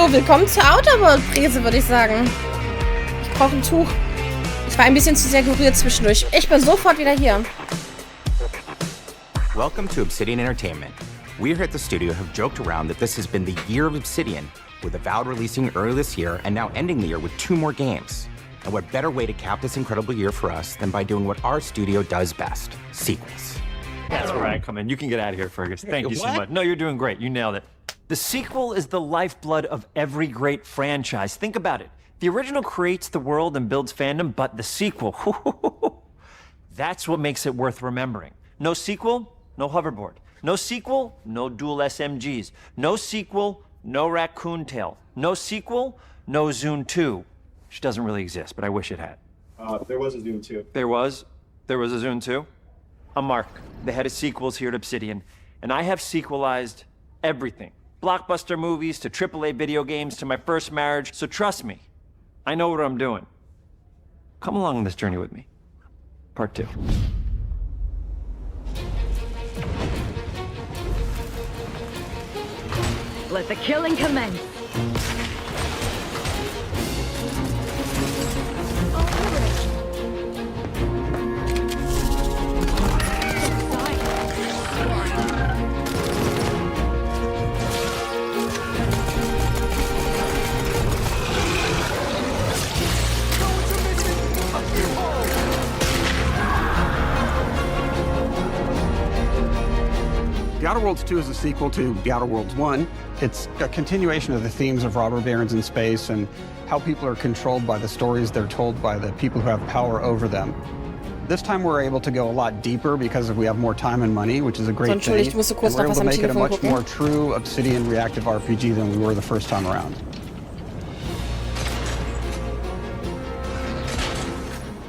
So, willkommen zur Outer World-Präse, würde ich sagen. Ich brauche ein Tuch. Ich war ein bisschen zu sehr gerührt zwischendurch. Ich bin sofort wieder hier. Welcome to Obsidian Entertainment. We here at the studio have joked around that this has been the year of Obsidian, with Avowed releasing early this year and now ending the year with 2 more games. And what better way to cap this incredible year for us than by doing what our studio does best, sequels. That's where I come in. You can get out of here, Fergus. Thank you so much. No, you're doing great. You nailed it. The sequel is the lifeblood of every great franchise. Think about it. The original creates the world and builds fandom, but the sequel, that's what makes it worth remembering. No sequel, no hoverboard. No sequel, no dual SMGs. No sequel, no raccoon tail. No sequel, no Zune 2. Which doesn't really exist, but I wish it had. There was a Zune 2. There was a Zune 2? I'm Mark, the head of sequels here at Obsidian, and I have sequelized everything. Blockbuster movies to AAA video games to my first marriage, so trust me, I know what I'm doing. Come along on this journey with me. Part 2. Let the killing commence. The Outer Worlds 2 is a sequel to The Outer Worlds 1. It's a continuation of the themes of robber barons in space and how people are controlled by the stories they're told by the people who have power over them. This time we're able to go a lot deeper because we have more time and money, which is a great thing. Ich musste kurz And we're noch able was to am make it a Telefon much gucken. more true Obsidian reactive RPG than we were the first time around.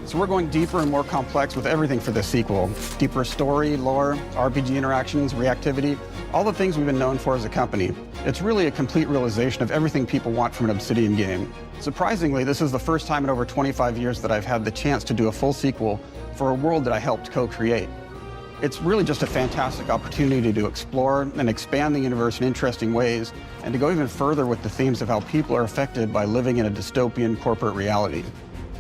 So we're going deeper and more complex with everything for this sequel. Deeper story, lore, RPG interactions, reactivity, all the things we've been known for as a company. It's really a complete realization of everything people want from an Obsidian game. Surprisingly, this is the first time in over 25 years that I've had the chance to do a full sequel for a world that I helped co-create. It's really just a fantastic opportunity to explore and expand the universe in interesting ways, and to go even further with the themes of how people are affected by living in a dystopian corporate reality.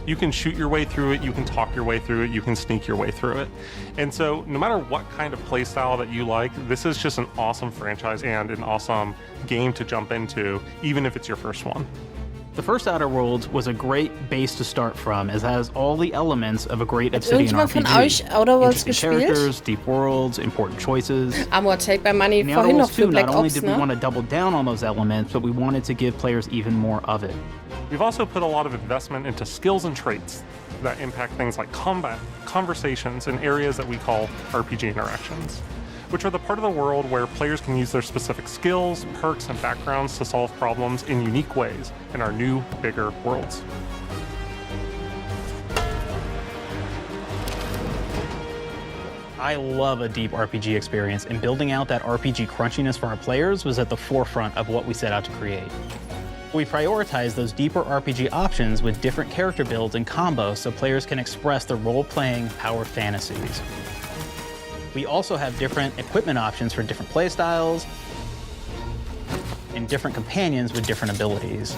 You can shoot your way through it, you can talk your way through it, you can sneak your way through it. And so no matter what kind of play style that you like, this is just an awesome franchise and an awesome game to jump into, even if it's your first one. The first Outer Worlds was a great base to start from, as it has all the elements of a great Obsidian irgendjemand von RPG. euch Outer Worlds Interesting gespielt? characters, deep worlds, important choices. Amor Take by Money In the Outer vorhin noch Worlds für 2, Black not only Ops, did we ne? want to double down on those elements, but we wanted to give players even more of it. We've also put a lot of investment into skills and traits that impact things like combat, conversations, and areas that we call RPG interactions, which are the part of the world where players can use their specific skills, perks, and backgrounds to solve problems in unique ways in our new, bigger worlds. I love a deep RPG experience, and building out that RPG crunchiness for our players was at the forefront of what we set out to create. We prioritize those deeper RPG options with different character builds and combos so players can express their role-playing power fantasies. We also have different equipment options for different playstyles and different companions with different abilities.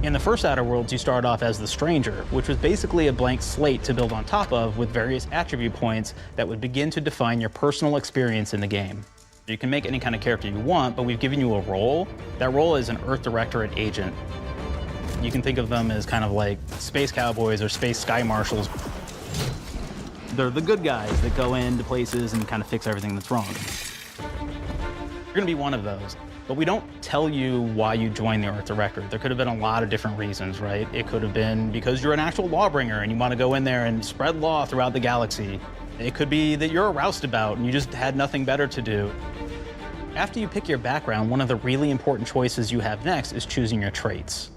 In the first Outer Worlds, you start off as the Stranger, which was basically a blank slate to build on top of with various attribute points that would begin to define your personal experience in the game. You can make any kind of character you want, but we've given you a role. That role is an Earth Directorate agent. You can think of them as kind of like space cowboys or space sky marshals. They're the good guys that go into places and kind of fix everything that's wrong. You're gonna be one of those. But we don't tell you why you joined the Earth Directorate. There could have been a lot of different reasons, right? It could have been because you're an actual lawbringer and you want to go in there and spread law throughout the galaxy. It could be that you're a roustabout and you just had nothing better to do. After you pick your background, one of the really important choices you have next is choosing your traits.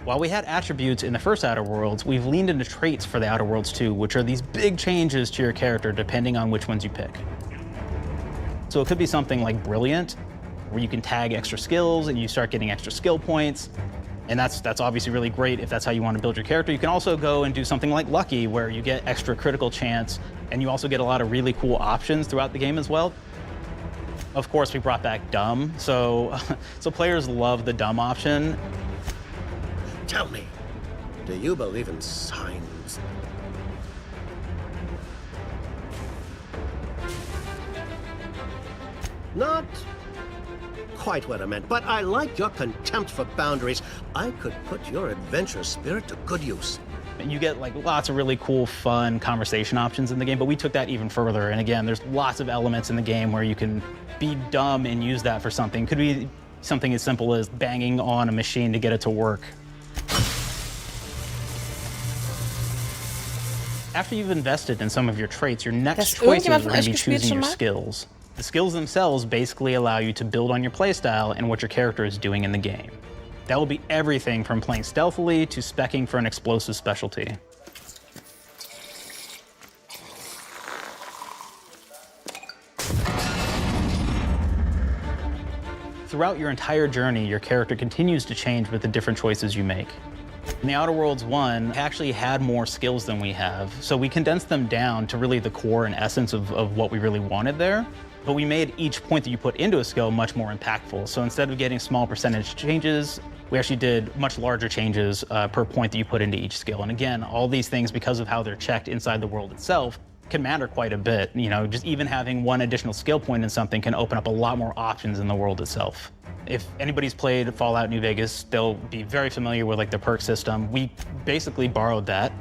While we had attributes in the first Outer Worlds, we've leaned into traits for the Outer Worlds 2, which are these big changes to your character depending on which ones you pick. So it could be something like Brilliant, where you can tag extra skills and you start getting extra skill points. And that's obviously really great if that's how you want to build your character. You can also go and do something like Lucky, where you get extra critical chance, and you also get a lot of really cool options throughout the game as well. Of course, we brought back dumb, so players love the dumb option. Tell me, do you believe in signs? Not quite what I meant, but I like your contempt for boundaries. I could put your adventurous spirit to good use. And you get like lots of really cool, fun conversation options in the game, but we took that even further. And again, there's lots of elements in the game where you can be dumb and use that for something. Could be something as simple as banging on a machine to get it to work. After you've invested in some of your traits, your next choices are going to be choosing your skills. The skills themselves basically allow you to build on your playstyle and what your character is doing in the game. That will be everything from playing stealthily to speccing for an explosive specialty. Throughout your entire journey, your character continues to change with the different choices you make. In the Outer Worlds 1, it actually had more skills than we have, so we condensed them down to really the core and essence of what we really wanted there. But we made each point that you put into a skill much more impactful. So instead of getting small percentage changes, we actually did much larger changes per point that you put into each skill. And again, all these things, because of how they're checked inside the world itself, can matter quite a bit. You know, just even having one additional skill point in something can open up a lot more options in the world itself. If anybody's played Fallout New Vegas, they'll be very familiar with like the perk system. We basically borrowed that,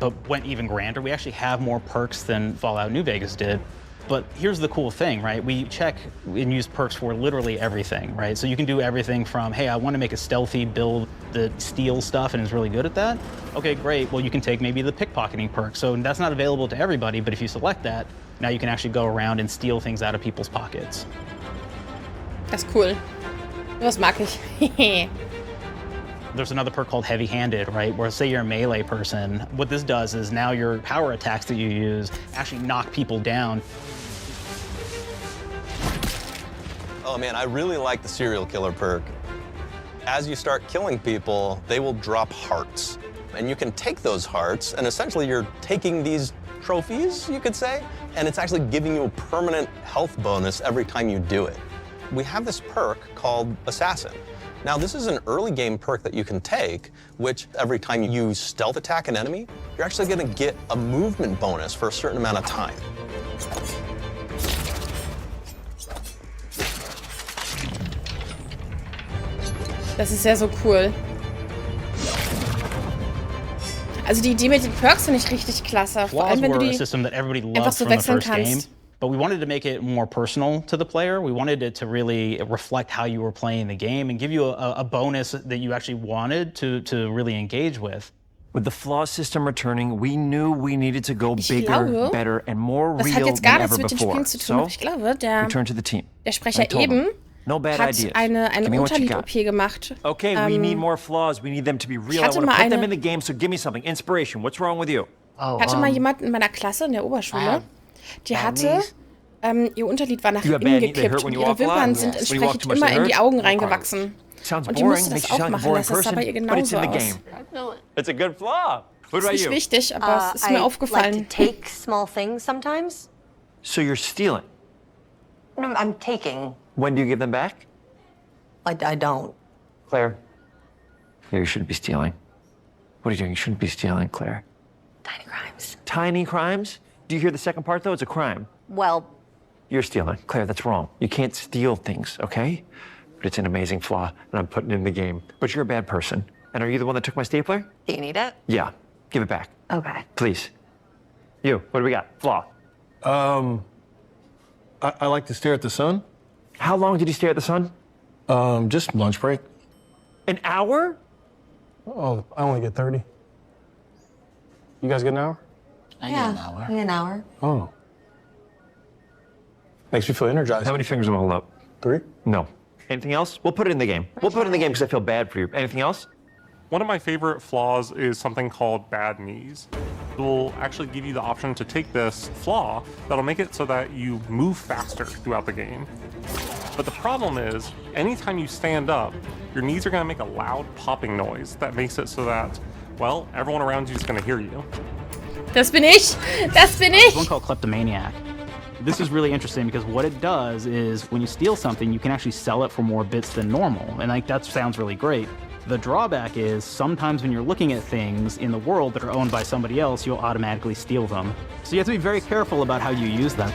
but went even grander. We actually have more perks than Fallout New Vegas did. But here's the cool thing, right? We check and use perks for literally everything, right? So you can do everything from, hey, I want to make a stealthy build that steals stuff and is really good at that. Okay, great. Well, you can take maybe the pickpocketing perk. So that's not available to everybody, but if you select that, now you can actually go around and steal things out of people's pockets. Das ist cool. Das mag ich. There's another perk called heavy-handed, right? Where say you're a melee person, what this does is now your power attacks that you use actually knock people down. Oh man, I really like the serial killer perk. As you start killing people, they will drop hearts. And you can take those hearts, and essentially you're taking these trophies, you could say, and it's actually giving you a permanent health bonus every time you do it. We have this perk called Assassin. Now, this is an early game perk that you can take, which every time you stealth attack an enemy, you're actually going to get a movement bonus for a certain amount of time. Das ist ja so cool. Also die Idee mit den Perks finde ich richtig klasse. Vor allem, wenn du die einfach so wechseln kannst. But we wanted to make it more personal to the player. We wanted it to really reflect how you were playing the game and give you a bonus that you actually wanted to really engage with. With the flaw system returning, we knew we needed to go bigger, better, and more real than ever before. So, ich glaube, der Sprecher eben hat eine Unterlied-OP gemacht. Okay, we need more flaws. We need them to be real. I want to put them in the game, so give me something. Inspiration. What's wrong with you? Ich hatte mal jemanden in meiner Klasse in der Oberschule, die hatte, ihr Unterlied war nach innen gekippt und ihre Wimpern sind entsprechend immer in die Augen reingewachsen. Und die musste das auch machen, das sah bei ihr genauso aus. It's a good flaw. Das ist nicht wichtig, aber es ist mir aufgefallen. Like to take small things sometimes. So you're stealing? No, I'm taking. When do you give them back? I don't. Claire. You shouldn't be stealing. What are you doing? You shouldn't be stealing, Claire. Tiny crimes. Tiny crimes? Do you hear the second part, though? It's a crime. Well... You're stealing. Claire, that's wrong. You can't steal things, okay? But it's an amazing flaw, and I'm putting it in the game. But you're a bad person. And are you the one that took my stapler? Do you need it? Yeah. Give it back. Okay. Please. You, what do we got? Flaw. I like to stare at the sun. How long did you stare at the sun? Just lunch break. An hour? Oh, I only get 30. You guys get an hour? I get an hour. Oh. Makes me feel energized. How many fingers will I hold up? 3? No. Anything else? We'll put it in the game. We'll put it in the game because I feel bad for you. Anything else? One of my favorite flaws is something called bad knees. It will actually give you the option to take this flaw that'll make it so that you move faster throughout the game. But the problem is, anytime you stand up, your knees are going to make a loud popping noise that makes it so that, well, everyone around you is going to hear you. Das bin ich! Das bin ich! There's one called kleptomaniac. This is really interesting because what it does is when you steal something, you can actually sell it for more bits than normal. And like that sounds really great. The drawback is sometimes when you're looking at things in the world that are owned by somebody else, you'll automatically steal them. So you have to be very careful about how you use them.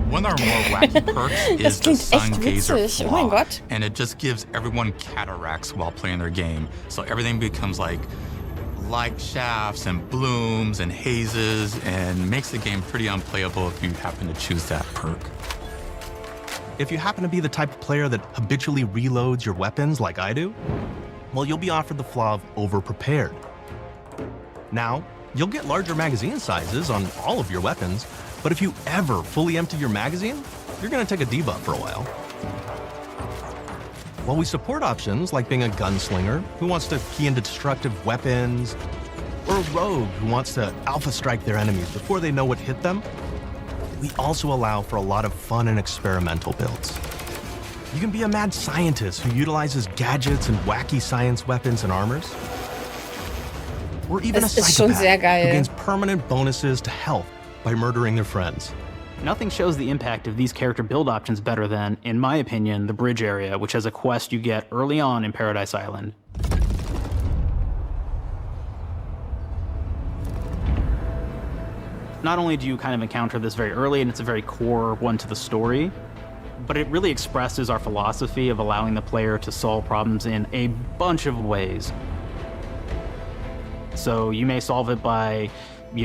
One of our more wacky perks is the sun gazer flaw, oh mein Gott. and it just gives everyone cataracts while playing their game. So everything becomes like light shafts and blooms and hazes and makes the game pretty unplayable if you happen to choose that perk. If you happen to be the type of player that habitually reloads your weapons like I do, well, you'll be offered the flaw of over-prepared. Now, you'll get larger magazine sizes on all of your weapons, but if you ever fully empty your magazine, you're gonna take a debuff for a while. While we support options like being a gunslinger who wants to key into destructive weapons, or a rogue who wants to alpha strike their enemies before they know what hit them, we also allow for a lot of fun and experimental builds. You can be a mad scientist who utilizes gadgets and wacky science weapons and armors. Or even a psychopath who gains permanent bonuses to health by murdering their friends. Nothing shows the impact of these character build options better than, in my opinion, the bridge area, which has a quest you get early on in Paradise Island. Not only do you kind of encounter this very early, and it's a very core one to the story, but it really expresses our philosophy of allowing the player to solve problems in a bunch of ways. So you may solve it by,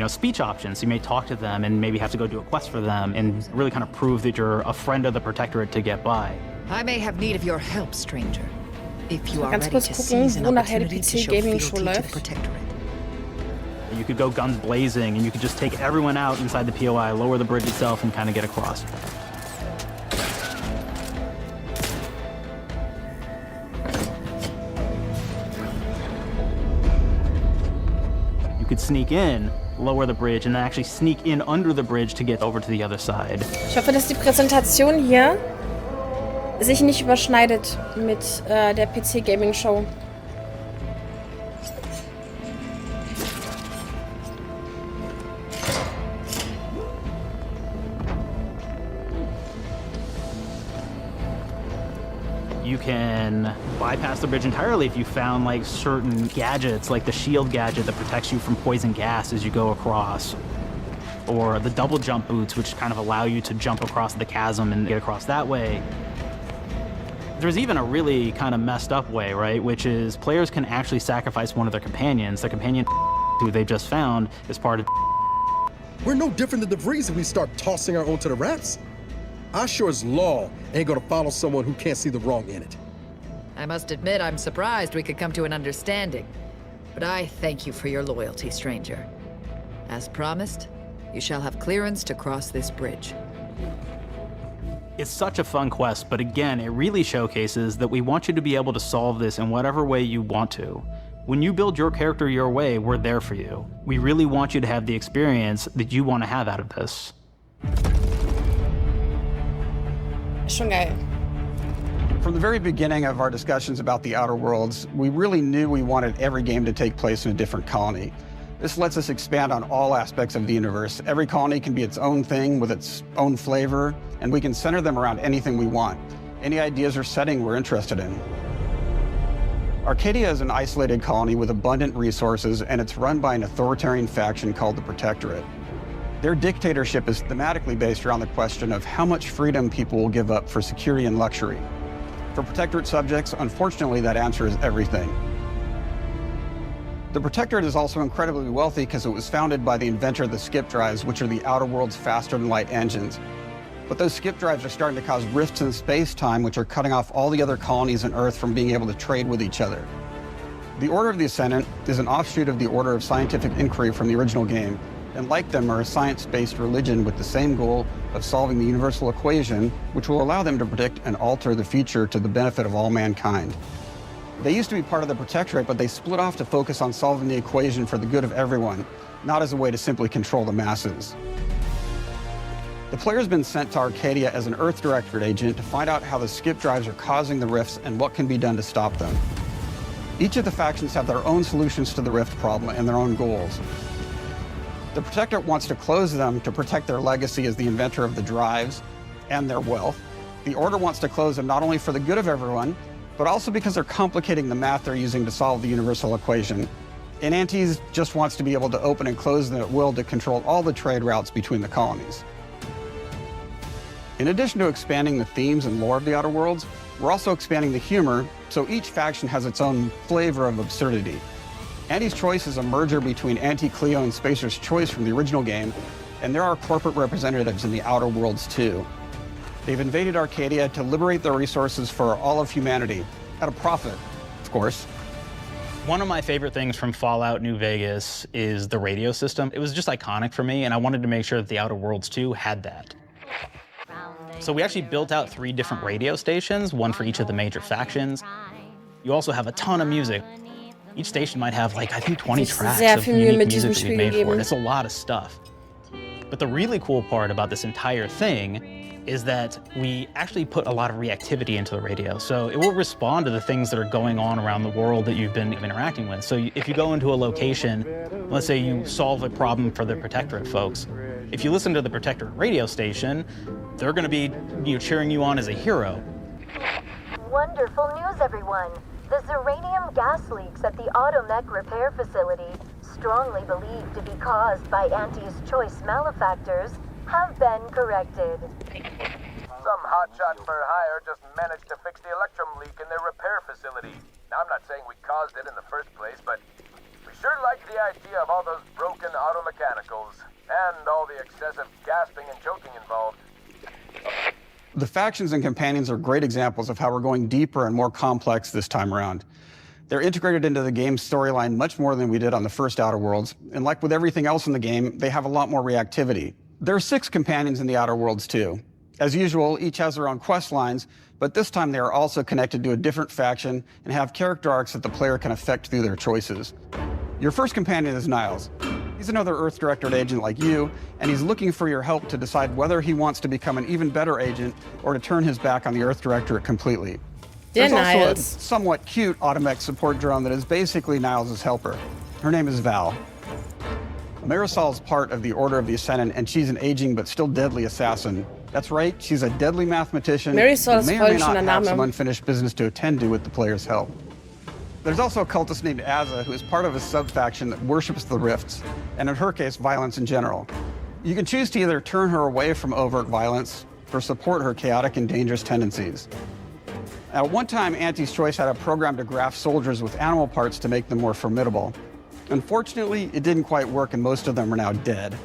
speech options. You may talk to them and maybe have to go do a quest for them and really kind of prove that you're a friend of the Protectorate to get by. I may have need of your help, stranger. If you are Ganz ready kurz to gucken, seize an wo nachher die opportunity to show PC-Gaming Show fealty to the läuft. Protectorate. You could go guns blazing and you could just take everyone out inside the POI, lower the bridge itself, and kind of get across. You could sneak in, lower the bridge, and then actually sneak in under the bridge to get over to the other side. Ich hoffe, dass die Präsentation hier sich nicht überschneidet mit der PC-Gaming Show. You can bypass the bridge entirely if you found like certain gadgets, like the shield gadget that protects you from poison gas as you go across, or the double jump boots, which kind of allow you to jump across the chasm and get across that way. There's even a really kind of messed up way, right? Which is players can actually sacrifice one of their companions. The companion who they just found is part of. We're no different than the Breeze if we start tossing our own to the rats. I sure as law ain't gonna follow someone who can't see the wrong in it. I must admit, I'm surprised we could come to an understanding. But I thank you for your loyalty, stranger. As promised, you shall have clearance to cross this bridge. It's such a fun quest, but again, it really showcases that we want you to be able to solve this in whatever way you want to. When you build your character your way, we're there for you. We really want you to have the experience that you want to have out of this. Schon geil. From the very beginning of our discussions about the Outer Worlds, we really knew we wanted every game to take place in a different colony. This lets us expand on all aspects of the universe. Every colony can be its own thing with its own flavor, and we can center them around anything we want, any ideas or setting we're interested in. Arcadia is an isolated colony with abundant resources, and it's run by an authoritarian faction called the Protectorate. Their dictatorship is thematically based around the question of how much freedom people will give up for security and luxury. For Protectorate subjects, unfortunately, that answer is everything. The Protectorate is also incredibly wealthy because it was founded by the inventor of the skip drives, which are the Outer World's faster-than-light engines. But those skip drives are starting to cause rifts in space-time, which are cutting off all the other colonies on Earth from being able to trade with each other. The Order of the Ascendant is an offshoot of the Order of Scientific Inquiry from the original game, and like them are a science-based religion with the same goal of solving the universal equation, which will allow them to predict and alter the future to the benefit of all mankind. They used to be part of the Protectorate, but they split off to focus on solving the equation for the good of everyone, not as a way to simply control the masses. The player's been sent to Arcadia as an Earth Directorate agent to find out how the skip drives are causing the rifts and what can be done to stop them. Each of the factions have their own solutions to the rift problem and their own goals. The Protectorate wants to close them to protect their legacy as the inventor of the drives and their wealth. The Order wants to close them not only for the good of everyone, but also because they're complicating the math they're using to solve the universal equation. And Antes just wants to be able to open and close them at will to control all the trade routes between the colonies. In addition to expanding the themes and lore of the Outer Worlds, we're also expanding the humor, so each faction has its own flavor of absurdity. Ante's Choice is a merger between Anti-Cleo and Spacer's Choice from the original game, and there are corporate representatives in the Outer Worlds too. They've invaded Arcadia to liberate their resources for all of humanity, at a profit, of course. One of my favorite things from Fallout New Vegas is the radio system. It was just iconic for me, and I wanted to make sure that the Outer Worlds 2 had that. So we actually built out 3 different radio stations, one for each of the major factions. You also have a ton of music. Each station might have, like, I think 20 tracks of unique music that we've made for it. It's a lot of stuff. But the really cool part about this entire thing is that we actually put a lot of reactivity into the radio. So it will respond to the things that are going on around the world that you've been interacting with. So if you go into a location, let's say you solve a problem for the Protectorate folks, if you listen to the Protectorate radio station, they're going to be cheering you on as a hero. Wonderful news, everyone. The Zeranium gas leaks at the Automech repair facility, strongly believed to be caused by Ante's Choice malefactors, have been corrected. Some hotshot for hire just managed to fix the electrum leak in their repair facility. Now, I'm not saying we caused it in the first place, but we sure like the idea of all those broken auto mechanicals and all the excessive gasping and choking involved. The factions and companions are great examples of how we're going deeper and more complex this time around. They're integrated into the game's storyline much more than we did on the first Outer Worlds, and like with everything else in the game, they have a lot more reactivity. There are 6 companions in the Outer Worlds too. As usual, each has their own quest lines, but this time they are also connected to a different faction and have character arcs that the player can affect through their choices. Your first companion is Niles. He's another Earth Directorate agent like you, and he's looking for your help to decide whether he wants to become an even better agent or to turn his back on the Earth Directorate completely. There's also a somewhat cute Automech support drone that is basically Niles' helper. Her name is Val. Marisol's part of the Order of the Ascendant, and she's an aging but still deadly assassin. That's right, she's a deadly mathematician who may or may not have some unfinished business to attend to with the player's help. There's also a cultist named Azza, who is part of a sub-faction that worships the rifts, and in her case, violence in general. You can choose to either turn her away from overt violence or support her chaotic and dangerous tendencies. At one time, Ante's Choice had a program to graft soldiers with animal parts to make them more formidable. Unfortunately, it didn't quite work, and most of them are now dead.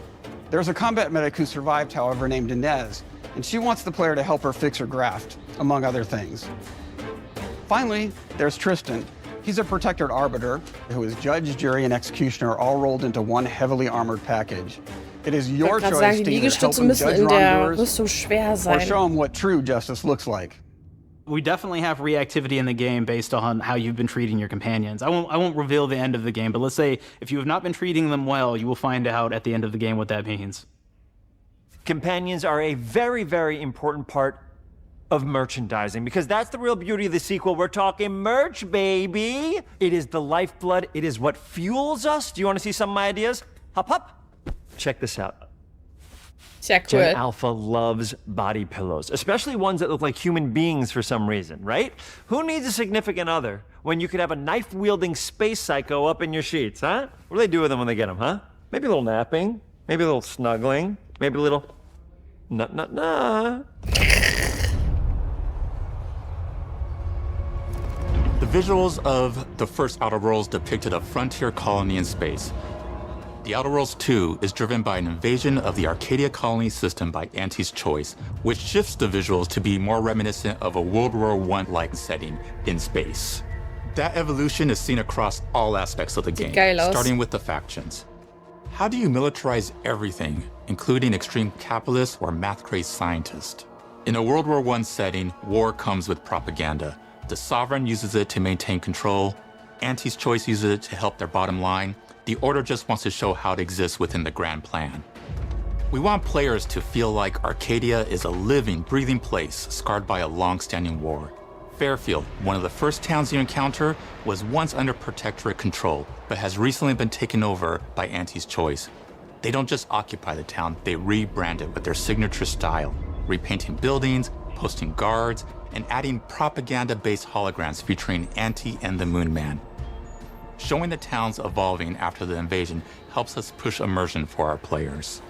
There's a combat medic who survived, however, named Inez, and she wants the player to help her fix her graft, among other things. Finally, there's Tristan. He's a Protectorate arbiter who is judge, jury, and executioner all rolled into one heavily armored package. It is your choice to either help him judge wrongdoers or show him what true justice looks like. We definitely have reactivity in the game based on how you've been treating your companions. I won't reveal the end of the game, but let's say if you have not been treating them well, you will find out at the end of the game what that means. Companions are a very, very important part of merchandising, because that's the real beauty of the sequel. We're talking merch, baby. It is the lifeblood. It is what fuels us. Do you want to see some of my ideas? Hop, hop. Check this out. Gen Alpha loves body pillows, especially ones that look like human beings for some reason, right? Who needs a significant other when you could have a knife-wielding space psycho up in your sheets, huh? What do they do with them when they get them, huh? Maybe a little napping, maybe a little snuggling, maybe a little nut. The visuals of the first Outer Worlds depicted a frontier colony in space. The Outer Worlds 2 is driven by an invasion of the Arcadia colony system by Ante's Choice, which shifts the visuals to be more reminiscent of a World War I-like setting in space. That evolution is seen across all aspects of the game, starting with the factions. How do you militarize everything, including extreme capitalists or math-crazed scientists? In a World War I setting, war comes with propaganda. The Sovereign uses it to maintain control. Ante's Choice uses it to help their bottom line. The Order just wants to show how it exists within the grand plan. We want players to feel like Arcadia is a living, breathing place scarred by a long-standing war. Fairfield, one of the first towns you encounter, was once under protectorate control, but has recently been taken over by Auntie's Choice. They don't just occupy the town, they rebrand it with their signature style, repainting buildings, posting guards, and adding propaganda-based holograms featuring Auntie and the Moon Man. Showing the towns evolving after the invasion helps us push immersion for our players.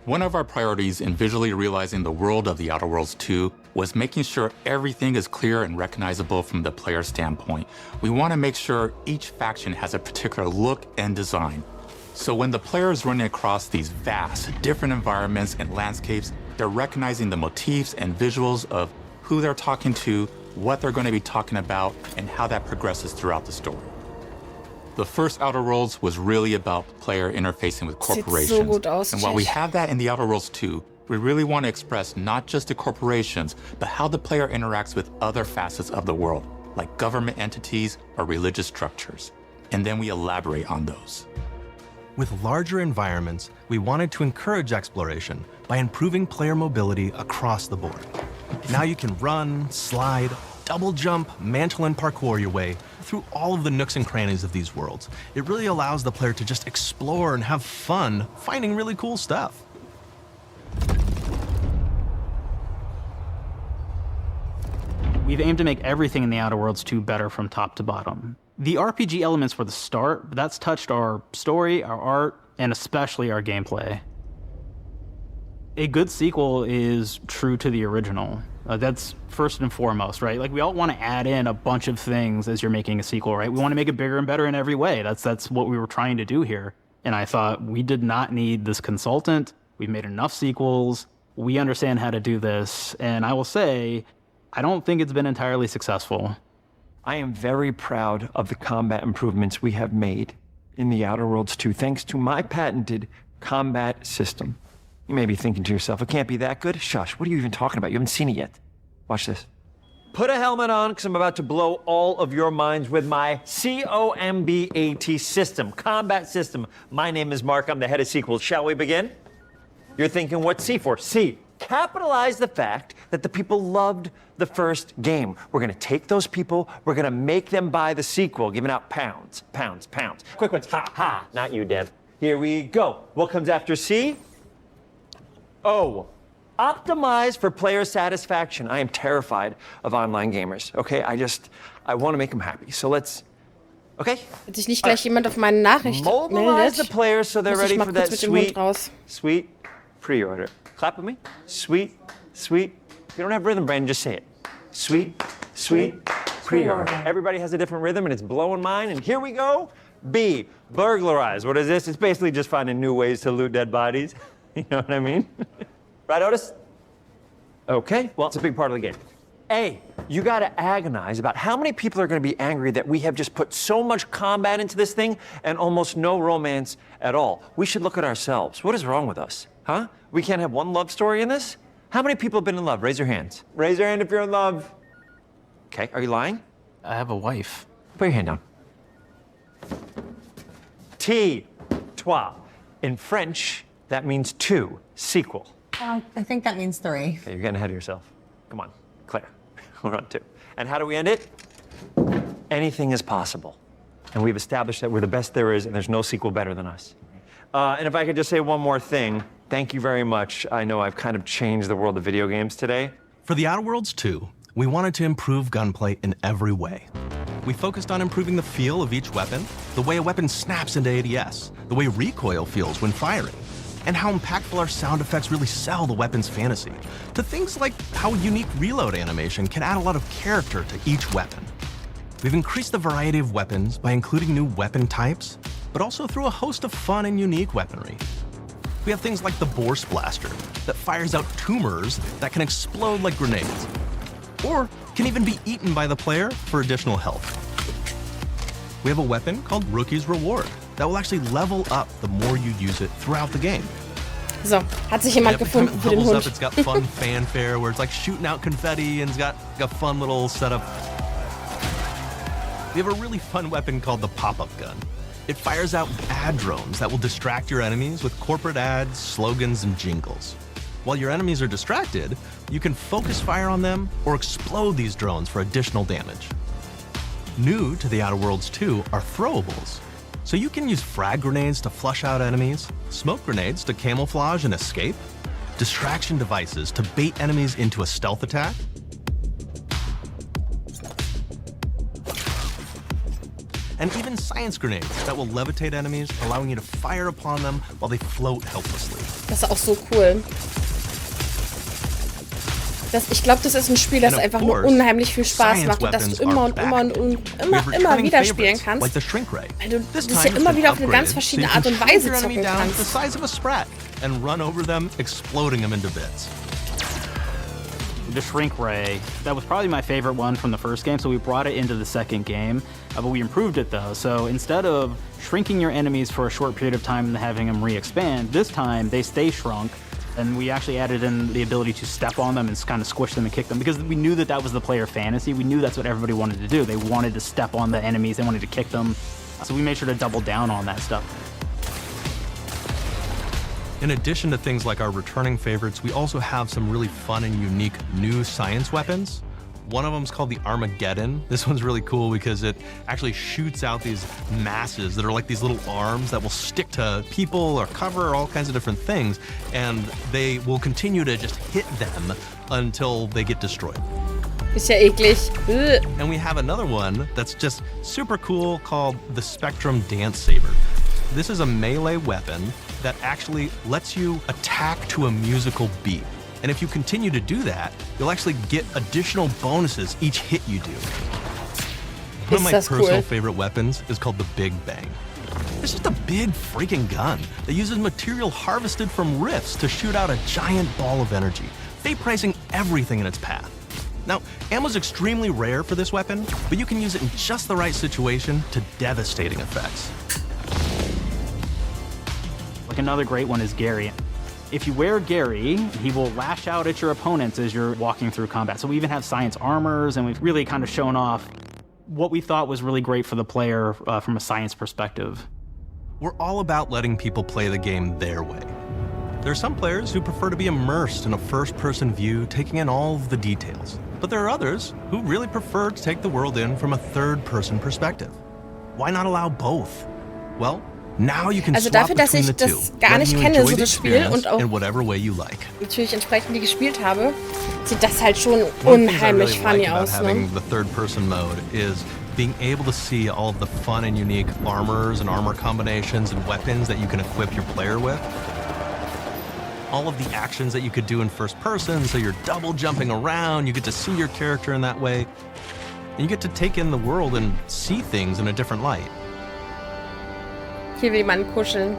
One of our priorities in visually realizing the world of The Outer Worlds 2 was making sure everything is clear and recognizable from the player standpoint. We want to make sure each faction has a particular look and design. So when the player is running across these vast, different environments and landscapes, they're recognizing the motifs and visuals of who they're talking to, what they're going to be talking about, and how that progresses throughout the story. The first Outer Worlds was really about player interfacing with corporations. So gut aus, and while we have that in The Outer Worlds 2, we really want to express not just the corporations, but how the player interacts with other facets of the world, like government entities or religious structures. And then we elaborate on those. With larger environments, we wanted to encourage exploration by improving player mobility across the board. Now you can run, slide, double jump, mantle, and parkour your way through all of the nooks and crannies of these worlds. It really allows the player to just explore and have fun finding really cool stuff. We've aimed to make everything in The Outer Worlds 2 better from top to bottom. The RPG elements were the start, but that's touched our story, our art, and especially our gameplay. A good sequel is true to the original. That's first and foremost, right? Like, we all want to add in a bunch of things as you're making a sequel, right? We want to make it bigger and better in every way. That's what we were trying to do here. And I thought, we did not need this consultant. We've made enough sequels. We understand how to do this. And I will say, I don't think it's been entirely successful. I am very proud of the combat improvements we have made in The Outer Worlds 2, thanks to my patented combat system. You may be thinking to yourself, it can't be that good? Shush, what are you even talking about? You haven't seen it yet. Watch this. Put a helmet on, because I'm about to blow all of your minds with my COMBAT system, combat system. My name is Mark, I'm the head of sequels. Shall we begin? You're thinking, what's C for? C, capitalize the fact that the people loved the first game. We're gonna take those people, we're gonna make them buy the sequel, giving out pounds, pounds, pounds. Quick ones, ha, ha, not you, Dev. Here we go. What comes after C? O, optimize for player satisfaction. I am terrified of online gamers, okay? I want to make them happy. So let's, okay? Wenn sich nicht gleich jemand auf meine Nachricht mobilize the meldet, players so they're muss ich ready mal for kurz that mit dem Hund raus. sweet pre-order. Clap with me. Sweet. If you don't have rhythm, Brandon, just say it. Sweet pre-order. Everybody has a different rhythm, and it's blowing mine. And here we go. B, burglarize. What is this? It's basically just finding new ways to loot dead bodies. You know what I mean? Right, Otis? Okay, well, it's a big part of the game. A, you gotta agonize about how many people are gonna be angry that we have just put so much combat into this thing and almost no romance at all. We should look at ourselves. What is wrong with us, huh? We can't have one love story in this? How many people have been in love? Raise your hands. Raise your hand if you're in love. Okay, are you lying? I have a wife. Put your hand down. T, toi. In French, that means two, sequel. I think that means 3. Okay, you're getting ahead of yourself. Come on, Claire. We're on 2. And how do we end it? Anything is possible. And we've established that we're the best there is, and there's no sequel better than us. And if I could just say one more thing, thank you very much. I know I've kind of changed the world of video games today. For The Outer Worlds 2, we wanted to improve gunplay in every way. We focused on improving the feel of each weapon, the way a weapon snaps into ADS, the way recoil feels when firing, and how impactful our sound effects really sell the weapon's fantasy, to things like how unique reload animation can add a lot of character to each weapon. We've increased the variety of weapons by including new weapon types, but also through a host of fun and unique weaponry. We have things like the Bourse Blaster that fires out tumors that can explode like grenades, or can even be eaten by the player for additional health. We have a weapon called Rookie's Reward that will actually level up the more you use it throughout the game. So, hat sich jemand gefunden für den Hund. It's got fun fanfare where it's like shooting out confetti and it's got a fun little setup. We have a really fun weapon called the pop-up gun. It fires out ad drones that will distract your enemies with corporate ads, slogans, and jingles. While your enemies are distracted, you can focus fire on them or explode these drones for additional damage. New to The Outer Worlds 2 are throwables. So you can use frag grenades to flush out enemies, smoke grenades to camouflage and escape, distraction devices to bait enemies into a stealth attack, and even science grenades that will levitate enemies, allowing you to fire upon them while they float helplessly. Das ist auch so cool. Ich glaube, das ist ein Spiel, das einfach nur unheimlich viel Spaß macht und das du immer wieder spielen kannst, weil du das ja immer wieder auf eine ganz verschiedene Art und Weise zocken kannst. The shrink ray, that was probably my favorite one from the first game, so we brought it into the second game, but we improved it though. So instead of shrinking your enemies for a short period of time and having them re-expand, this time they stay shrunk. And we actually added in the ability to step on them and kind of squish them and kick them because we knew that was the player fantasy. We knew that's what everybody wanted to do. They wanted to step on the enemies, they wanted to kick them. So we made sure to double down on that stuff. In addition to things like our returning favorites, we also have some really fun and unique new science weapons. One of them is called the Armageddon. This one's really cool because it actually shoots out these masses that are like these little arms that will stick to people or cover all kinds of different things, and they will continue to just hit them until they get destroyed. Ist ja eklig. And we have another one that's just super cool called the Spectrum Dance Saber. This is a melee weapon that actually lets you attack to a musical beat. And if you continue to do that, you'll actually get additional bonuses each hit you do. One of my personal favorite weapons is called the Big Bang. It's just a big freaking gun that uses material harvested from rifts to shoot out a giant ball of energy, vaporizing everything in its path. Now, ammo's extremely rare for this weapon, but you can use it in just the right situation to devastating effects. Like another great one is Gary. If you wear Gary, he will lash out at your opponents as you're walking through combat. So we even have science armors, and we've really kind of shown off what we thought was really great for the player from a science perspective. We're all about letting people play the game their way. There are some players who prefer to be immersed in a first-person view, taking in all of the details. But there are others who really prefer to take the world in from a third-person perspective. Why not allow both? Well, now you can swap between the two. Gar nicht kenne, so das Spiel, und auch in whatever way you like. Natürlich entsprechend die gespielt habe, sieht das halt schon unheimlich funny aus. Having the third-person mode is being able to see all of the fun and unique armors and armor combinations and weapons that you can equip your player with. All of the actions that you could do in first person, so you're double jumping around, you get to see your character in that way, and you get to take in the world and see things in a different light. Hier will jemand kuscheln.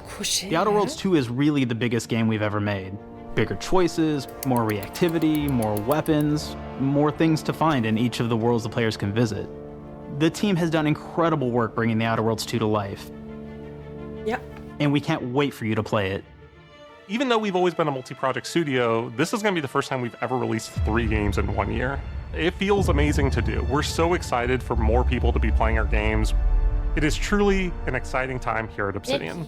Kuscheln? The Outer Worlds 2 is really the biggest game we've ever made. Bigger choices, more reactivity, more weapons, more things to find in each of the worlds the players can visit. The team has done incredible work bringing the Outer Worlds 2 to life. Yep. And we can't wait for you to play it. Even though we've always been a multi-project studio, this is going to be the first time we've ever released 3 games in 1 year. It feels amazing to do. We're so excited for more people to be playing our games. It is truly an exciting time here at Obsidian.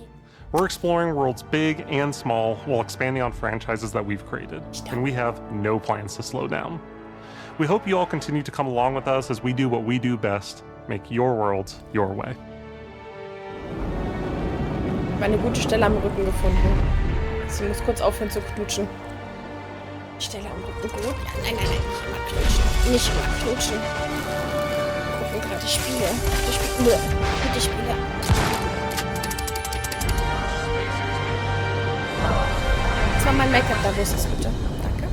We're exploring worlds big and small while expanding on franchises that we've created, and we have no plans to slow down. We hope you all continue to come along with us as we do what we do best, make your worlds your way. Ich habe eine gute Stelle am Rücken gefunden. Sie muss kurz aufhören zu knutschen. Stelle am Rücken gut? Ja, nein, nicht immer knutschen. Nicht immer knutschen. Gucken gerade die Spiele. Die Spiele. Jetzt mal mein Make-up da, wo ist es bitte? Danke.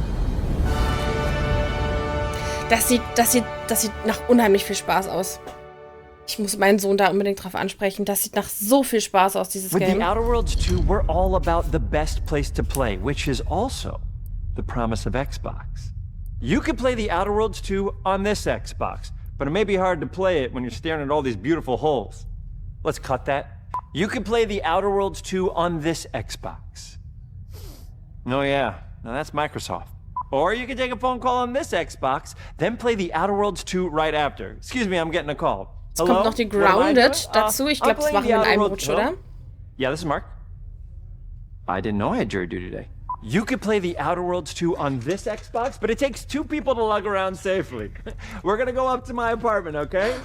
Das sieht nach unheimlich viel Spaß aus. Ich muss meinen Sohn da unbedingt drauf ansprechen. Das sieht nach so viel Spaß aus, dieses Game. With the Outer Worlds 2, we're all about the best place to play, which is also the promise of Xbox. You could play the Outer Worlds 2 on this Xbox, but it may be hard to play it when you're staring at all these beautiful holes. Let's cut that. You could play the Outer Worlds 2 on this Xbox. Oh yeah, now that's Microsoft. Or you could take a phone call on this Xbox, then play the Outer Worlds 2 right after. Excuse me, I'm getting a call. Jetzt kommt noch die Grounded dazu. Ich glaube, das machen wir in einem Rutsch, oder? Yeah, this is Mark. I didn't know I had jury duty today. You could play the Outer Worlds 2 on this Xbox, but it takes 2 people to lug around safely. We're gonna go up to my apartment, okay?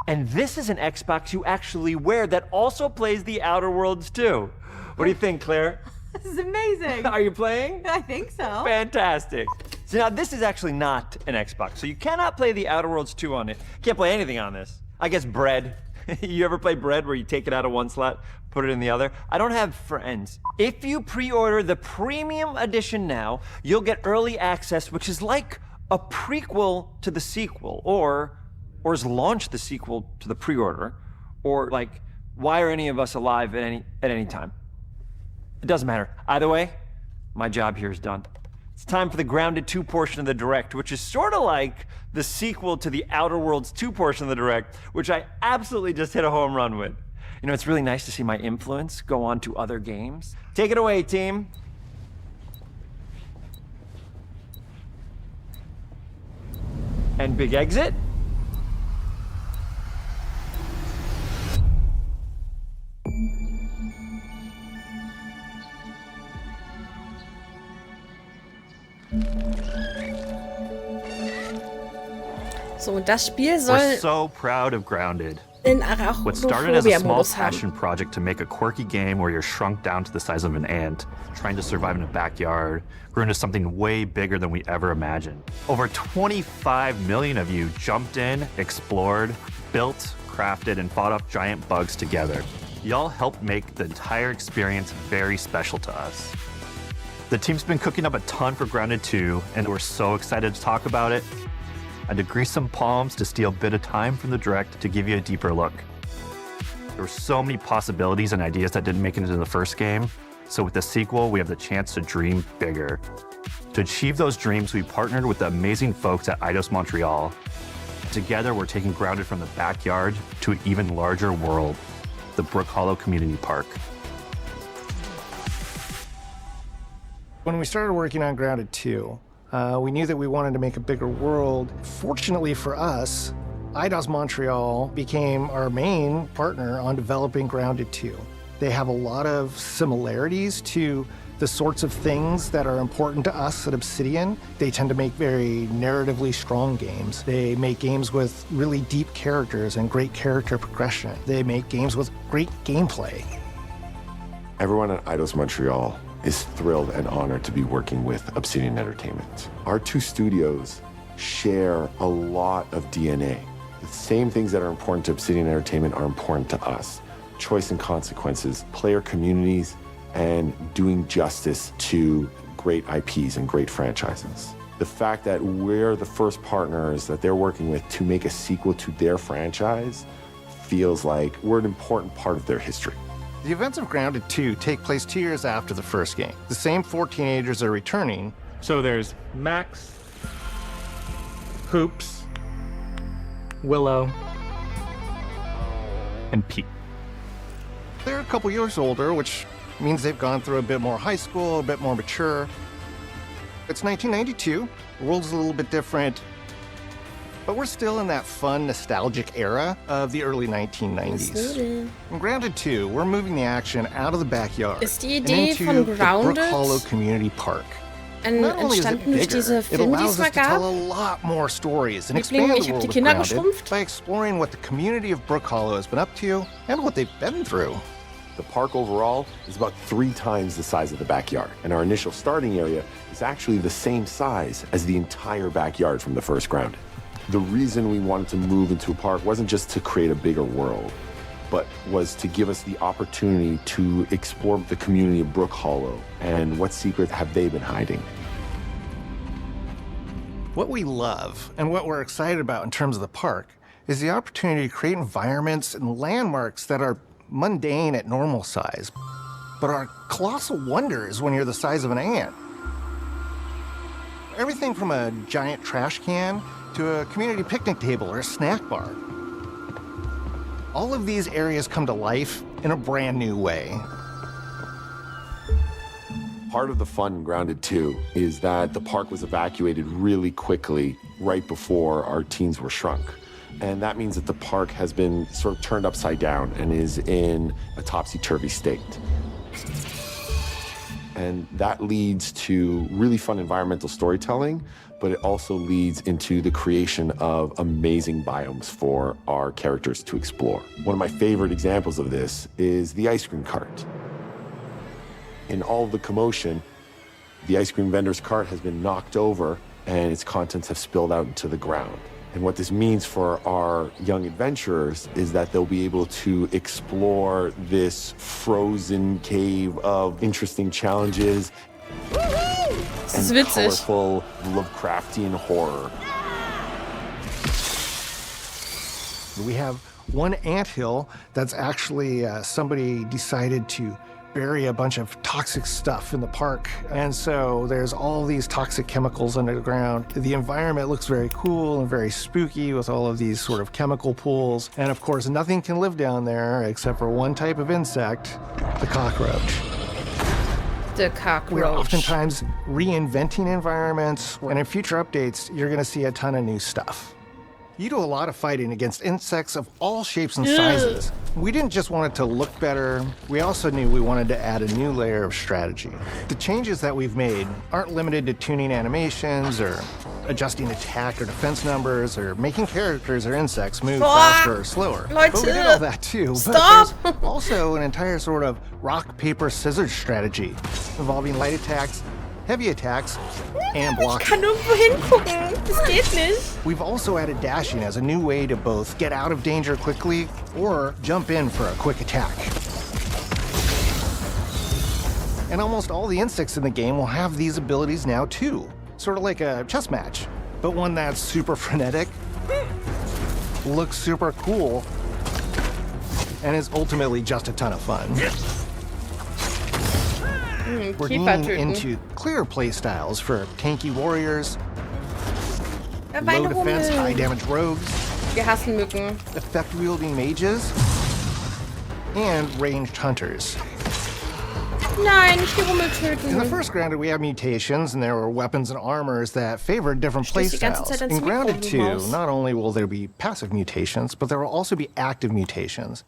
And this is an Xbox you actually wear that also plays the Outer Worlds 2. What do you think, Claire? This is amazing. Are you playing? I think so. Fantastic. So now this is actually not an Xbox, so you cannot play the Outer Worlds 2 on it. Can't play anything on this. I guess Bread. You ever play Bread where you take it out of one slot, put it in the other? I don't have friends. If you pre-order the premium edition now, you'll get early access, which is like a prequel to the sequel, or is launch the sequel to the pre-order, or like, why are any of us alive at any time? It doesn't matter. Either way, my job here is done. It's time for the Grounded 2 portion of the Direct, which is sort of like the sequel to the Outer Worlds 2 portion of the Direct, which I absolutely just hit a home run with. You know, it's really nice to see my influence go on to other games. Take it away, team. And big exit. So, das Spiel soll We're so proud of Grounded. What started as a small passion project to make a quirky game where you're shrunk down to the size of an ant, trying to survive in a backyard, grew into something way bigger than we ever imagined. Over 25 million of you jumped in, explored, built, crafted, and fought off giant bugs together. Y'all helped make the entire experience very special to us. The team's been cooking up a ton for Grounded 2, and we're so excited to talk about it. I had to grease some palms to steal a bit of time from the Direct to give you a deeper look. There were so many possibilities and ideas that didn't make it into the first game, so with the sequel, we have the chance to dream bigger. To achieve those dreams, we partnered with the amazing folks at Eidos Montreal. Together, we're taking Grounded from the backyard to an even larger world, the Brook Hollow Community Park. When we started working on Grounded 2, we knew that we wanted to make a bigger world. Fortunately for us, Eidos Montreal became our main partner on developing Grounded 2. They have a lot of similarities to the sorts of things that are important to us at Obsidian. They tend to make very narratively strong games. They make games with really deep characters and great character progression. They make games with great gameplay. Everyone at Eidos Montreal is thrilled and honored to be working with Obsidian Entertainment. Our two studios share a lot of DNA. The same things that are important to Obsidian Entertainment are important to us. Choice and consequences, player communities, and doing justice to great IPs and great franchises. The fact that we're the first partners that they're working with to make a sequel to their franchise feels like we're an important part of their history. The events of Grounded 2 take place 2 years after the first game. The same 4 teenagers are returning. So there's Max, Hoops, Willow, and Pete. They're a couple years older, which means they've gone through a bit more high school, a bit more mature. It's 1992, the world's a little bit different, but we're still in that fun, nostalgic era of the early 1990s. In Grounded 2, we're moving the action out of the backyard Ist die and Idee into von the Brook Grounded Hollow Community Park. entstanden durch diese It Filme, die allows es us mal to tell gab? a lot more stories and Liebling, expand ich the hab world die of Kinder Grounded geschrumpft. by exploring what the community of Brook Hollow has been up to and what they've been through. The park overall is about 3 times the size of the backyard, and our initial starting area is actually the same size as the entire backyard from the first Grounded. The reason we wanted to move into a park wasn't just to create a bigger world, but was to give us the opportunity to explore the community of Brook Hollow and what secrets have they been hiding. What we love and what we're excited about in terms of the park is the opportunity to create environments and landmarks that are mundane at normal size, but are colossal wonders when you're the size of an ant. Everything from a giant trash can to a community picnic table or a snack bar. All of these areas come to life in a brand new way. Part of the fun in Grounded 2 is that the park was evacuated really quickly right before our teens were shrunk. And that means that the park has been sort of turned upside down and is in a topsy-turvy state. And that leads to really fun environmental storytelling, but it also leads into the creation of amazing biomes for our characters to explore. One of my favorite examples of this is the ice cream cart. In all of the commotion, the ice cream vendor's cart has been knocked over and its contents have spilled out into the ground. And what this means for our young adventurers is that they'll be able to explore this frozen cave of interesting challenges and colorful Lovecraftian horror. We have one anthill that's actually somebody decided to bury a bunch of toxic stuff in the park. And so there's all these toxic chemicals under the ground. The environment looks very cool and very spooky with all of these sort of chemical pools. And of course, nothing can live down there except for one type of insect, the cockroach. The cockroach. We're oftentimes reinventing environments, and in future updates, you're gonna see a ton of new stuff. You do a lot of fighting against insects of all shapes and sizes. We didn't just want it to look better, we also knew we wanted to add a new layer of strategy. The changes that we've made aren't limited to tuning animations or adjusting attack or defense numbers or making characters or insects move faster or slower. But we did all that too. Stop! But there's also an entire sort of rock, paper, scissors strategy involving light attacks, heavy attacks, and blocking. Ich kann nirgendwo hingucken. Das geht nicht. We've also added dashing as a new way to both get out of danger quickly or jump in for a quick attack. And almost all the insects in the game will have these abilities now too. Sort of like a chess match, but one that's super frenetic, looks super cool, and is ultimately just a ton of fun. We're leaning into clear play styles for tanky warriors, low defense, high damage rogues, Wir hassen Mücken. effect-wielding mages, and ranged hunters. Nein, nicht die Rummel töten. In the first Grounded, we have mutations, and there were weapons and armors that favored different playstyles. In Grounded 2, not only will there be passive mutations, but there will also be active mutations.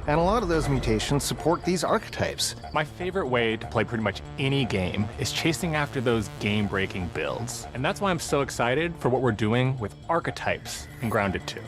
And a lot of those mutations support these archetypes. My favorite way to play pretty much any game is chasing after those game-breaking builds. And that's why I'm so excited for what we're doing with archetypes in Grounded 2.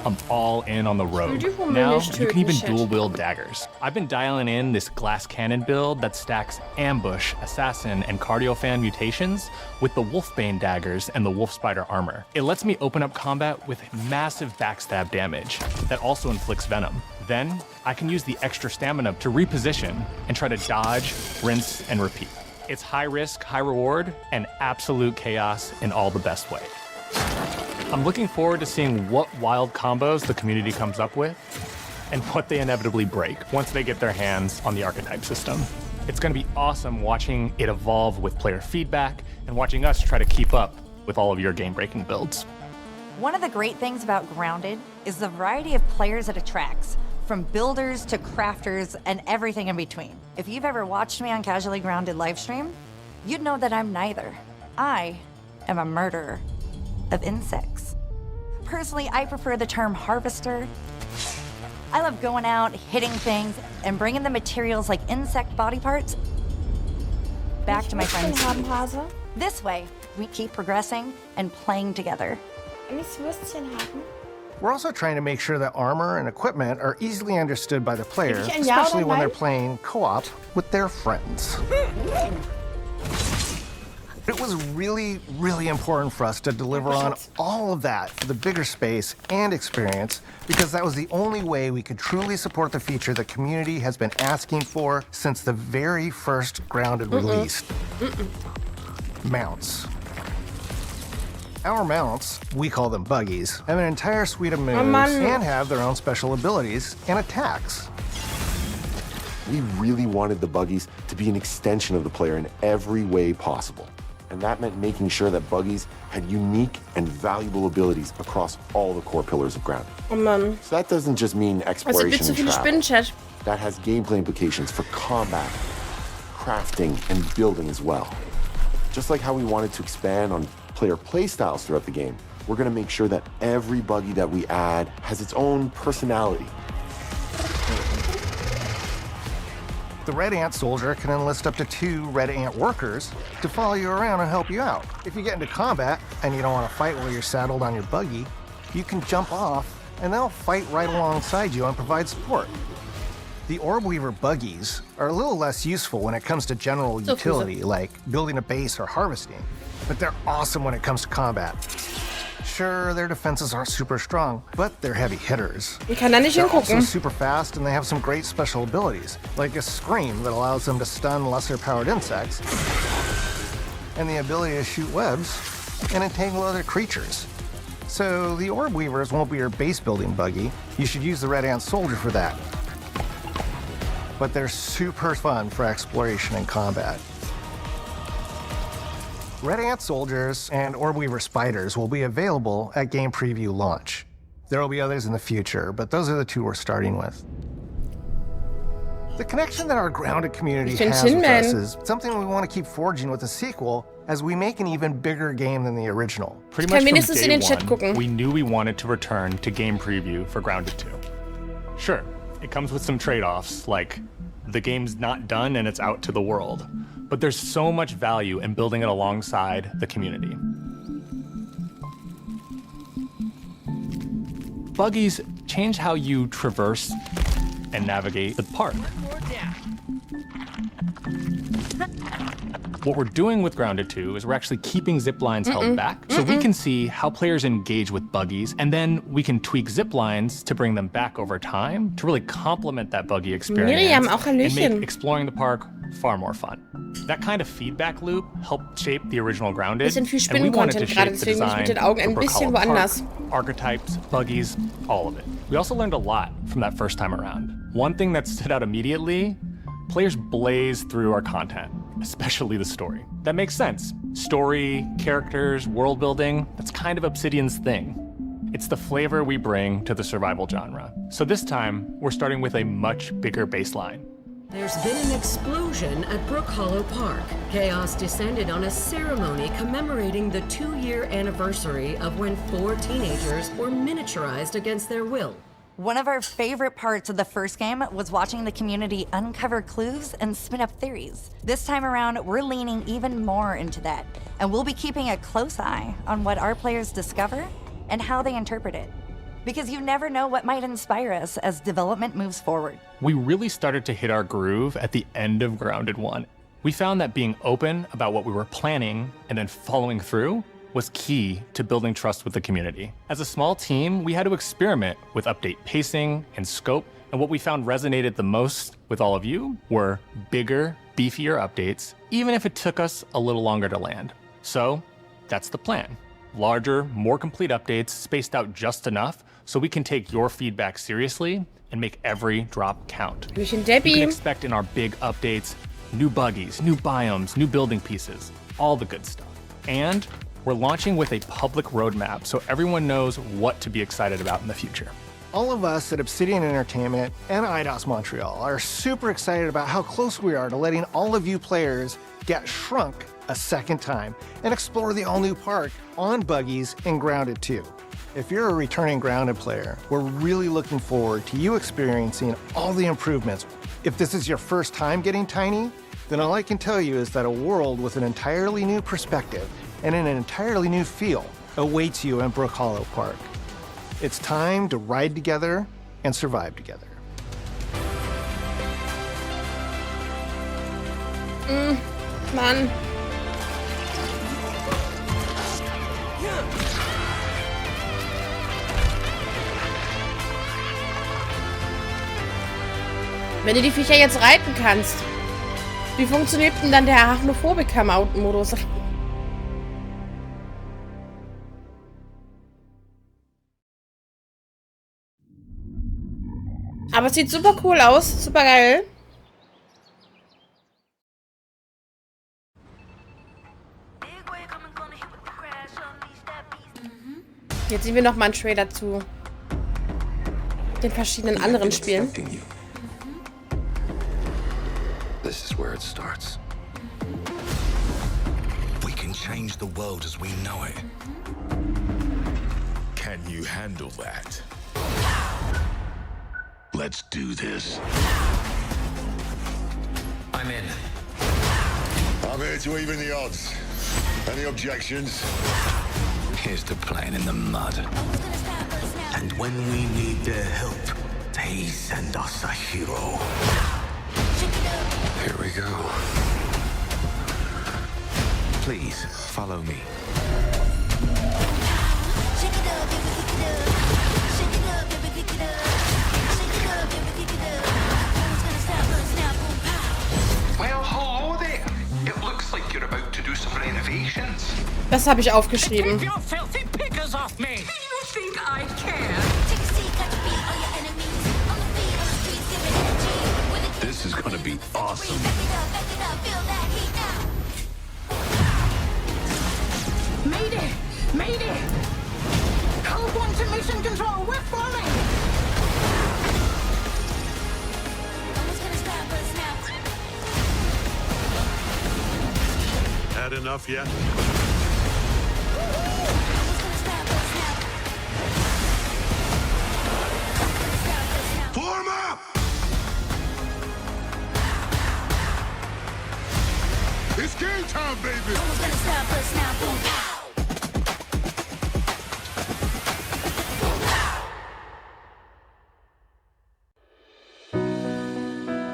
I'm all in on the rogue. Now you can even dual-wield daggers. I've been dialing in this glass cannon build that stacks ambush, assassin, and cardiofan mutations with the wolfbane daggers and the wolf spider armor. It lets me open up combat with massive backstab damage that also inflicts venom. Then I can use the extra stamina to reposition and try to dodge, rinse, and repeat. It's high risk, high reward, and absolute chaos in all the best way. I'm looking forward to seeing what wild combos the community comes up with and what they inevitably break once they get their hands on the archetype system. It's going to be awesome watching it evolve with player feedback and watching us try to keep up with all of your game-breaking builds. One of the great things about Grounded is the variety of players it attracts, from builders to crafters and everything in between. If you've ever watched me on Casually Grounded livestream, you'd know that I'm neither. I am a murderer of insects. Personally, I prefer the term harvester. I love going out, hitting things, and bringing the materials like insect body parts back to my friends. This way, we keep progressing and playing together. We're also trying to make sure that armor and equipment are easily understood by the player, especially when they're playing co-op with their friends. It was really, really important for us to deliver on all of that for the bigger space and experience, because that was the only way we could truly support the feature the community has been asking for since the very first Grounded release. Mounts. Our mounts, we call them buggies, have an entire suite of moves and have their own special abilities and attacks. We really wanted the buggies to be an extension of the player in every way possible. And that meant making sure that buggies had unique and valuable abilities across all the core pillars of Grounded. Oh Mann. So that doesn't just mean exploration and travel. That has gameplay implications for combat, crafting, and building as well. Just like how we wanted to expand on player playstyles throughout the game, we're going to make sure that every buggy that we add has its own personality. The Red Ant Soldier can enlist up to 2 Red Ant workers to follow you around and help you out. If you get into combat and you don't want to fight while you're saddled on your buggy, you can jump off and they'll fight right alongside you and provide support. The Orb Weaver buggies are a little less useful when it comes to general utility, like building a base or harvesting, but they're awesome when it comes to combat. Sure, their defenses aren't super strong, but they're heavy hitters. They're also super fast, and they have some great special abilities, like a scream that allows them to stun lesser-powered insects, and the ability to shoot webs and entangle other creatures. So the Orb Weavers won't be your base-building buggy. You should use the Red Ant Soldier for that. But they're super fun for exploration and combat. Red Ant Soldiers and Orb Weaver Spiders will be available at game preview launch. There will be others in the future, but those are the 2 we're starting with. The connection that our Grounded community has with us is something we want to keep forging with the sequel as we make an even bigger game than the original. Pretty much from day 1, we knew we wanted to return to game preview for Grounded 2. Sure, it comes with some trade-offs, like the game's not done and it's out to the world. But there's so much value in building it alongside the community. Buggies change how you traverse and navigate the park. What we're doing with Grounded 2 is we're actually keeping zip lines held back, so we can see how players engage with buggies, and then we can tweak zip lines to bring them back over time to really complement that buggy experience and make exploring the park far more fun. That kind of feedback loop helped shape the original Grounded, and we wanted to shape the design for Brook Hollow Park, archetypes, buggies, all of it. We also learned a lot from that first time around. One thing that stood out immediately, players blaze through our content, especially the story. That makes sense. Story, characters, world building, that's kind of Obsidian's thing. It's the flavor we bring to the survival genre. So this time, we're starting with a much bigger baseline. There's been an explosion at Brook Hollow Park. Chaos descended on a ceremony commemorating the 2-year anniversary of when 4 teenagers were miniaturized against their will. One of our favorite parts of the first game was watching the community uncover clues and spin up theories. This time around, we're leaning even more into that, and we'll be keeping a close eye on what our players discover and how they interpret it. Because you never know what might inspire us as development moves forward. We really started to hit our groove at the end of Grounded 1. We found that being open about what we were planning and then following through was key to building trust with the community. As a small team, we had to experiment with update pacing and scope, and what we found resonated the most with all of you were bigger, beefier updates, even if it took us a little longer to land. So that's the plan. Larger, more complete updates spaced out just enough so we can take your feedback seriously and make every drop count. You can expect in our big updates, new buggies, new biomes, new building pieces, all the good stuff. And we're launching with a public roadmap so everyone knows what to be excited about in the future. All of us at Obsidian Entertainment and Eidos Montreal are super excited about how close we are to letting all of you players get shrunk a second time and explore the all-new park on buggies in Grounded 2. If you're a returning Grounded player, we're really looking forward to you experiencing all the improvements. If this is your first time getting tiny, then all I can tell you is that a world with an entirely new perspective and an entirely new feel awaits you in Brook Hollow Park. It's time to ride together and survive together. Mann. Wenn du die Viecher jetzt reiten kannst, wie funktioniert denn dann der Arachnophobiker-Modus? Aber es sieht super cool aus, super geil. Jetzt sehen wir noch mal einen Trailer zu den verschiedenen anderen Spielen. This is where it starts. We can change change the world as we know it. Can you handle that? Let's do this. I'm in. I'm here to even the odds. Any objections? Here's to playing in the mud. And when we need their help, they send us a hero. Here we go. Please, follow me. Well, hello there. It looks like you're about to do some renovations. Das habe ich aufgeschrieben. Keep your filthy pickers off me. You think I care? This is gonna be awesome. Mayday! Mayday! Hold on to mission control. We're falling. Had enough yet? Form up! It's game time, baby!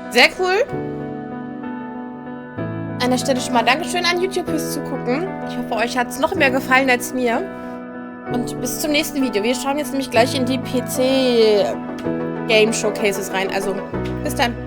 Sehr cool. An der Stelle schon mal Dankeschön an YouTube fürs Zugucken. Ich hoffe, euch hat es noch mehr gefallen als mir. Und bis zum nächsten Video. Wir schauen jetzt nämlich gleich in die PC Game Showcases rein. Also, bis dann.